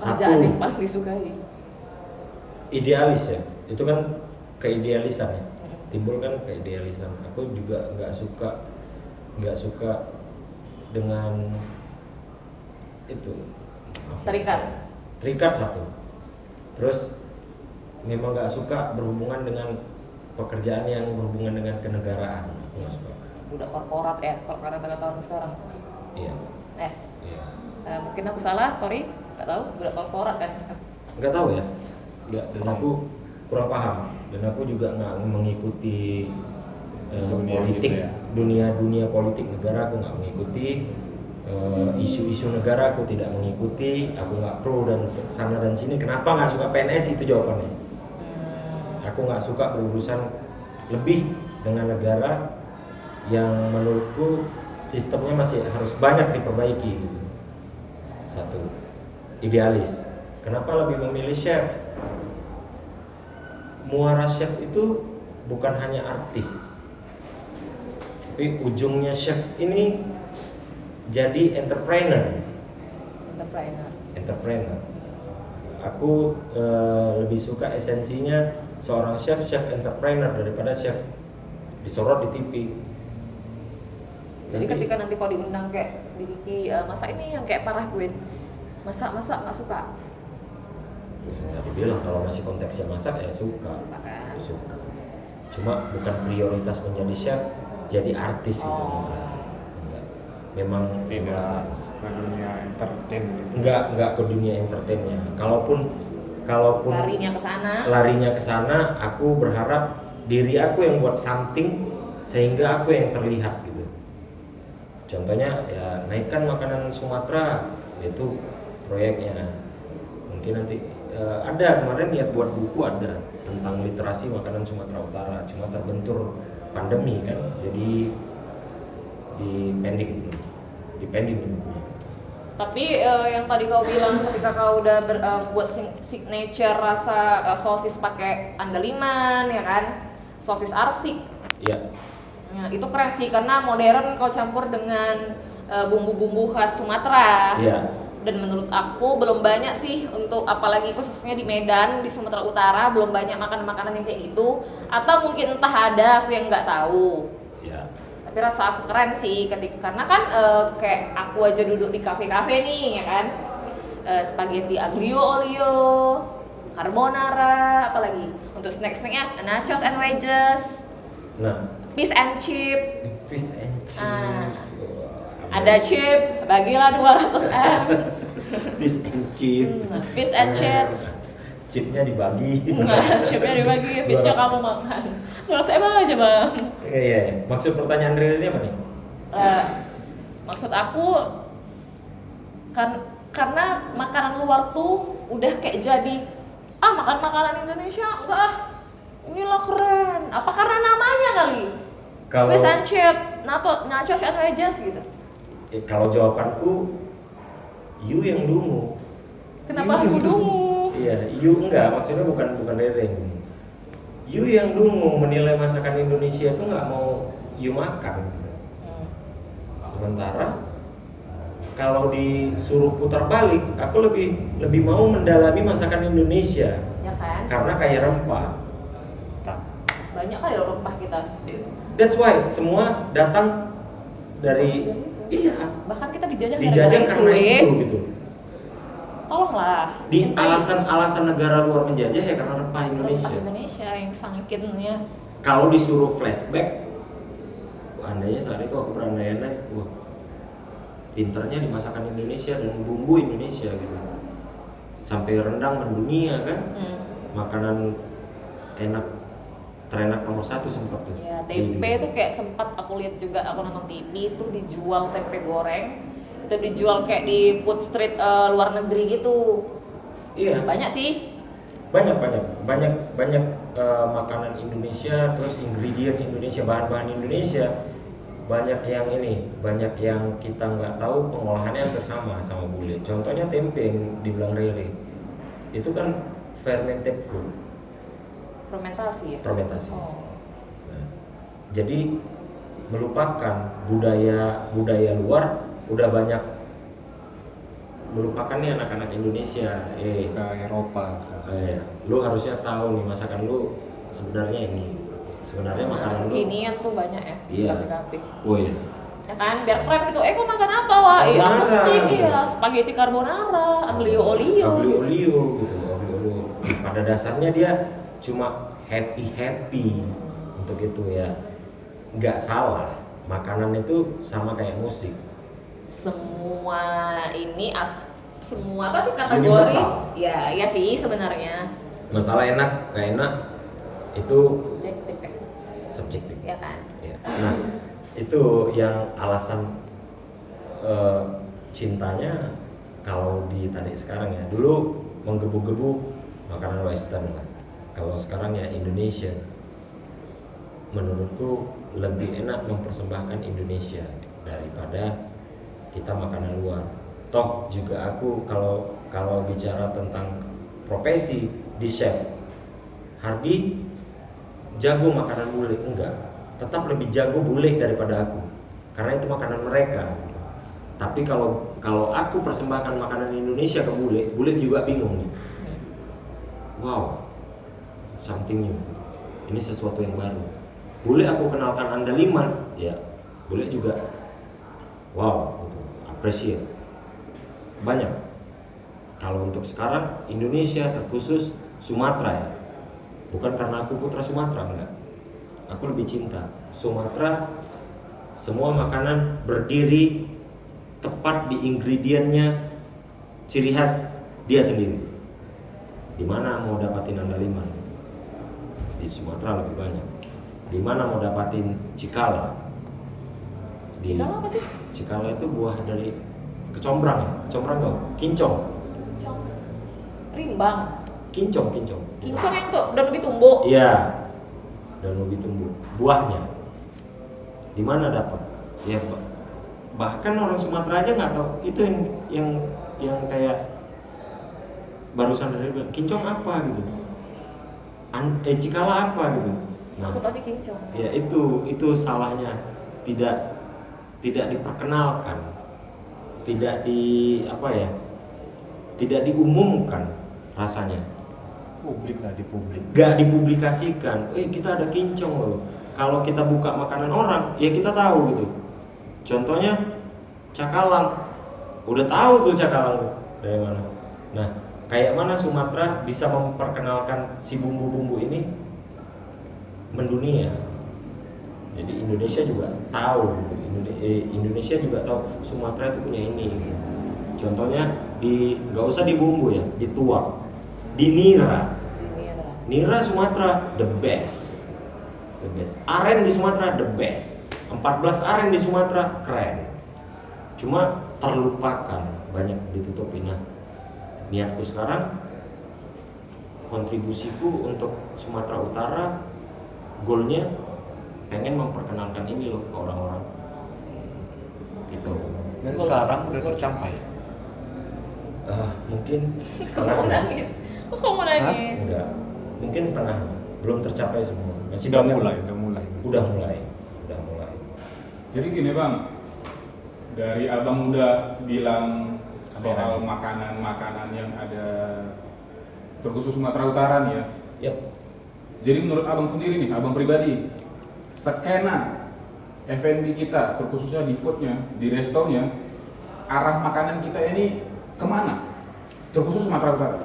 pekerjaan yang paling disukai? Idealis ya, itu kan keidealisan ya, timbul kan keidealisan. Aku juga nggak suka dengan itu terikat satu. Terus memang nggak suka berhubungan dengan pekerjaan yang berhubungan dengan kenegaraan. Aku nggak suka. Udah korporat ya, kalau karena tahun sekarang. Iya. Iya. Mungkin aku salah, sorry, nggak tahu. Udah korporat kan? Nggak tahu ya. Nggak, dan aku kurang paham. Dan aku juga nggak mengikuti politik gitu ya? dunia politik negara aku nggak mengikuti. Isu-isu negara aku tidak mengikuti. Aku nggak pro dan sana dan sini. Kenapa nggak suka PNS? Itu jawabannya. Aku nggak suka berurusan lebih dengan negara yang menurutku sistemnya masih harus banyak diperbaiki gitu. Satu, idealis. Kenapa lebih memilih chef? Muara chef itu bukan hanya artis, tapi ujungnya chef ini jadi entrepreneur. Aku lebih suka esensinya seorang chef entrepreneur daripada chef disorot di TV. Jadi ketika nanti kalau diundang kayak di TV, masa ini yang kayak parah gue, masak nggak suka? Ya, dibilang kalau masih konteksnya masak ya suka kan? Suka. Cuma bukan prioritas menjadi chef, jadi artis gitu enggak. Memang tidak ke dunia entertain gitu. Enggak ke dunia entertainnya. Kalaupun larinya ke sana, aku berharap diri aku yang buat something sehingga aku yang terlihat gitu. Contohnya ya naikkan makanan Sumatera, itu proyeknya. Mungkin nanti ada kemarin niat buat buku ada tentang literasi makanan Sumatera Utara, cuma terbentur pandemi kan, jadi di pending bukunya. Tapi yang tadi kau bilang ketika kau udah buat signature rasa sosis pakai andaliman ya kan, sosis arsik. Iya. Ya, itu keren sih karena modern kau campur dengan bumbu-bumbu khas Sumatera. Iya. Dan menurut aku belum banyak sih untuk apalagi khususnya di Medan, di Sumatera Utara belum banyak makanan-makanan yang kayak gitu. Atau mungkin entah ada aku yang nggak tahu. Iya. Tapi rasa aku keren sih karena kan kayak aku aja duduk di kafe-kafe nih ya kan, spaghetti aglio olio, carbonara, apalagi untuk snack-snacknya nachos and wedges, fish and chip. Ada chip, bagilah 200 M. Fish and chips. Chipnya dibagi. Chipnya dibagi, fishnya kamu makan. Terus emang aja bang. Iya. Maksud pertanyaan realnya apa nih? Maksud aku karena makanan luar tuh udah kayak jadi makan makanan Indonesia enggak inilah keren. Apa karena namanya kali? Fish and chip, nachos and wedges gitu. Kalau jawabanku, you yang dungu. Kenapa aku dungu? Iya, you enggak, maksudnya bukan dereng. You yang dungu menilai masakan Indonesia itu nggak mau you makan gitu. Sementara kalau disuruh putar balik, aku lebih mau mendalami masakan Indonesia. Ya kan? Karena kaya rempah. Banyak kali rempah kita. That's why semua datang dari iya. Bahkan kita dijajah karena itu gitu. Tolonglah. Di alasan negara luar menjajah ya karena rempah Indonesia. Rempah Indonesia yang sangkinnya. Kalau disuruh flashback, andainya saat itu aku berandai-andai, wah, pinternya di masakan Indonesia dan bumbu Indonesia gitu. Sampai rendang mendunia kan. Makanan terenak nomor 1 sempat tuh. Ya, tempe tuh kayak sempat aku lihat juga, aku nonton TV itu dijual tempe goreng. Itu dijual kayak di food street luar negeri gitu. Iya. Banyak sih. Banyak makanan Indonesia, terus ingredient Indonesia, bahan-bahan Indonesia. Banyak yang kita nggak tahu pengolahannya hampir sama bule. Contohnya tempe yang dibilang Rere. Itu kan fermented food. Fermentasi ya? Fermentasi. Nah, jadi melupakan budaya luar udah banyak melupakan nih anak-anak Indonesia. Ke Eropa. Lu harusnya tahu nih masakan lu sebenarnya ini. Sebenarnya makanan lu. Ginian tuh banyak ya. Iya. Kafe-kafe. Oh iya. Ya kan, biar keren gitu. Kok makan apa, Wak? Iya, Carbonara, pasti gitu. iya, spaghetti carbonara, aglio olio. Aglio olio gitu, aglio olio. Pada dasarnya dia cuma happy untuk itu ya. Nggak salah. Makanan itu sama kayak musik. Semua ini semua apa sih kategori? Universal. Ya, iya sih sebenarnya. Masalah enak, nggak enak itu Subjektif ya. subjektif. Ya kan. Ya. Nah, itu yang alasan cintanya kalau ditarik sekarang ya. Dulu menggebu-gebu makanan western lah. Kalau sekarang ya Indonesia. Menurutku lebih enak mempersembahkan Indonesia daripada kita makanan luar. Toh juga aku kalau bicara tentang profesi di chef, Hardi jago makanan bule enggak, tetap lebih jago bule daripada aku karena itu makanan mereka. Tapi kalau aku persembahkan makanan Indonesia ke bule juga bingung nih. Wow, something new, ini sesuatu yang baru. Bule aku kenalkan andaliman, ya bule juga wow, appreciate banyak. Kalau untuk sekarang Indonesia terkhusus Sumatera ya, bukan karena aku putra Sumatera, enggak. Aku lebih cinta Sumatera. Semua makanan berdiri tepat di ingredientnya, ciri khas dia sendiri. Dimana mau dapatin andaliman? Di Sumatera lebih banyak. Dimana mau dapatin cikala? Cikala apa sih? Cikala itu buah dari kecombrang ya, kecombrang tuh, kincong. Kincong. Rimbang. Kincong. Kincong yang tuh daun ubi tumbuk. Iya, daun ubi tumbuk. Buahnya. Di mana dapat? Ya bahkan orang Sumatera aja nggak tahu itu yang kayak barusan dari bilang, kincong apa gitu, cikala apa gitu. Nah, Aku tadi kincong. ya itu salahnya, tidak diperkenalkan, tidak tidak diumumkan rasanya. Publik lah, di publik. Gak dipublikasikan. Kita ada kincong loh. Kalau kita buka makanan orang, ya kita tahu gitu. Contohnya cakalang. Udah tahu tuh cakalang tuh dari mana. Nah, kayak mana Sumatera bisa memperkenalkan si bumbu-bumbu ini mendunia. Jadi Indonesia juga tahu gitu. Indonesia juga tahu Sumatera itu punya ini. Contohnya nggak usah di bumbu ya, dituak. Di nira. Nira Sumatera the best. Aren di Sumatera the best. 14 aren di Sumatera keren. Cuma terlupakan, banyak ditutupi. Nah, niatku sekarang, kontribusiku untuk Sumatera Utara, goalnya pengen memperkenalkan ini loh ke orang-orang. Gitu. Dan sekarang udah tercapai. Mungkin Kok mau nangis? Kok mau nangis? enggak. Mungkin setengah, belum tercapai semua. Masih Udah banyak. mulai. Udah mulai. Jadi gini Bang, dari Abang udah bilang soal makanan-makanan yang ada terkhusus Sumatera Utara nih ya. Yap. Jadi menurut Abang sendiri nih, Abang pribadi, skena F&B kita, terkhususnya di foodnya, di restonya, arah makanan kita ini kemana? Terkhusus Sumatera Utara.